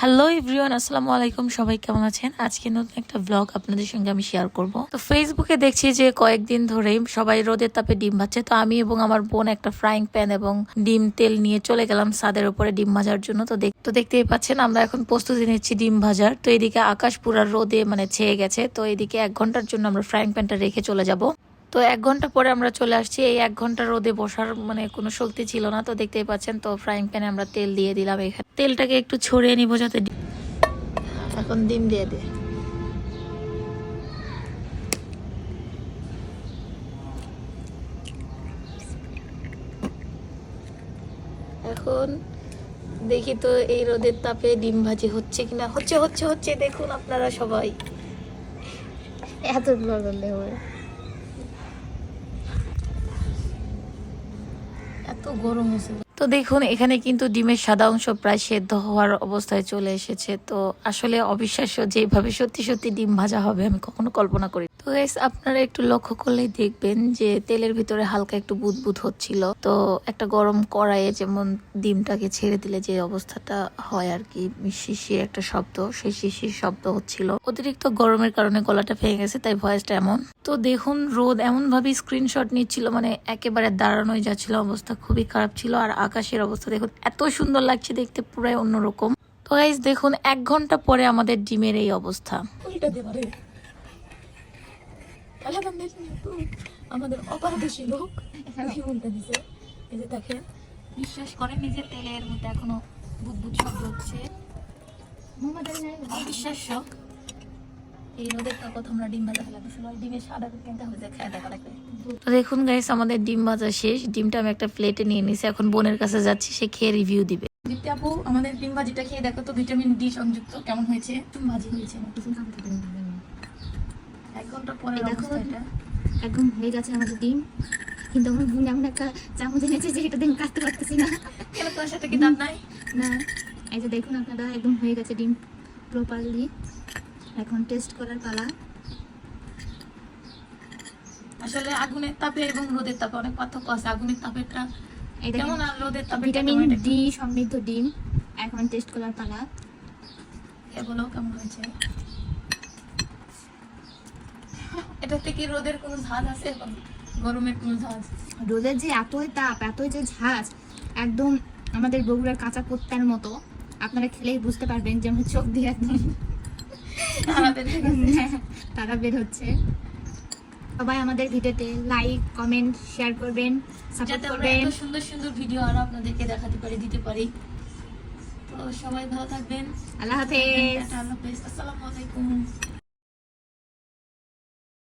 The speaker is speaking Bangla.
হ্যালো এভরিওয়ান, আসসালামু আলাইকুম। সবাই কেমন আছেন? আজকে নতুন একটা ব্লগ আপনাদের সঙ্গে আমি শেয়ার করব। তো ফেসবুকে দেখছি যে কয়েকদিন ধরেই সবাই রোদের তাপে ডিম ভাজছে। তো আমি এবং আমার বোন একটা ফ্রাইং প্যান এবং ডিম তেল নিয়ে চলে গেলাম ছাদের উপরে ডিম ভাজার জন্য। তো দেখতেই পাচ্ছেন আমরা এখন প্রস্তুতি নিচ্ছি ডিম ভাজার। তো এদিকে আকাশ পুরা রোদে ছেয়ে গেছে। তো এদিকে 1 ঘন্টার জন্য আমরা ফ্রাইং প্যানটা রেখে চলে যাব। তো 1 ঘন্টা পরে আমরা চলে আসছি। এই 1 ঘন্টা রোদে বসার কোনো শক্তি ছিল না। তো দেখতেই পাচ্ছেন, তো ফ্রাইং প্যানে আমরা তেল দিয়ে দিলাম। এখানে তেলটাকে একটু ছড়িয়ে নিব যাতে এখন ডিম দিয়ে দে। এখন দেখি তো এই রোদের তাপে ডিম ভাজি হচ্ছে কিনা। হচ্ছে হচ্ছে হচ্ছে দেখুন আপনারা সবাই। এত করলে হয়, এত গরম হয়েছে। তো দেখুন এখানে কিন্তু ডিমের সাদা অংশ প্রায় সেদ্ধ হওয়ার অবস্থায় চলে এসেছে। তো আসলে অবিশ্বাস্য, যেভাবে সত্যি সত্যি ডিম ভাজা হবে আমি কখনো কল্পনা করি। তো গাইস, আপনারা একটু লক্ষ্য করলেই দেখবেন যে তেলের ভিতরে হালকা একটু বুদবুদ হচ্ছিল। তো একটা গরম কড়াইয়ে যেমন ডিমটাকে ছেড়ে দিলে যে অবস্থাটা হয় আর কি, শিশির একটা শব্দ, সেই শিশির শব্দ হচ্ছিল। অতিরিক্ত গরমের কারণে গলাটা ভেঙে গেছে, তাই ভয়েসটা এমন। তো দেখুন রোদ এমন ভাবে স্ক্রিনশট নিচ্ছিল, একেবারে দাঁড়ানোই যাচ্ছিল, অবস্থা খুবই খারাপ ছিল। আর আকাশের অবস্থা দেখুন, এত সুন্দর লাগছে দেখতে, পুরাই অন্যরকম। তো গাইস দেখুন 1 ঘন্টা পরে আমাদের ডিমের এই অবস্থা। আমাদের অপারদর্শী লোক বলতে দিছে, এই যে দেখেন, বিশ্বাস করেন নিজের তেলের মধ্যে এখনো বুদবুদ শব্দ হচ্ছে। অবিশ্বাস্য। এই রোদের তাপত আমরা ডিম ভাজা ফেলা দিচ্ছি, ডিমের সাদা কেনটা হয়ে যায়, খায় দেখা লাগবে। তো দেখুন গাইস, আমাদের ডিম ভাজা শেষ। ডিমটা আমি একটা প্লেটে নিয়ে নিয়েছি, এখন বোনের কাছে যাচ্ছি, সে খেয়ে রিভিউ দিবে। দীপ্তি আপু, আমাদের ডিম ভাজিটা খেয়ে দেখো তো, ভিটামিন ডি সংযুক্ত, কেমন হয়েছে? ডিম ভাজি হয়েছে 1 ঘন্টা পরে অবস্থা এটা। একদম হয়ে গেছে আমাদের ডিম, কিন্তু আমার বোন এমন একটা চামচ এনেছে যে এটা দিয়ে কাটতে পারতেছি না। কেন, তোর সাথে কি দাঁত নাই? না, এই যে দেখুন আপনারা, একদম হয়ে গেছে ডিম প্রপারলি। এখন টেস্ট করার পালা। আসলে আগুনের তাপে এবং রোদের তাপে অনেক পার্থক্য আছে। আগুনের তাপেটা যেমন আর রোদের তাপে ভিটামিন ডি সমৃদ্ধ ডিম। এখন টেস্ট করার পালা। এগুলো কেমন হয়েছে? এটাতে কি রোদের কোনো ঝাঁজ আছে এবং গরমের কোনো ঝাঁজ? রোদের যে এতই তাপ, এতই যে ঝাঁজ, একদম আমাদের বগুড়ার কাঁচা কোত্তার মতো। আপনারা খেলেই বুঝতে পারবেন যে আমার চোখ দিয়ে একদম তারা বের হচ্ছে। সবাই আমাদের ভিডিওতে লাইক, কমেন্ট, শেয়ার করবেন, সাপোর্ট করবেন। সুন্দর সুন্দর ভিডিও আরো আপনাদেরকে দেখাতে পারি, দিতে পারি। তো সবাই ভালো থাকবেন। আল্লাহ হাফেজ। আল্লাহ হাফেজ। আসসালামু আলাইকুম।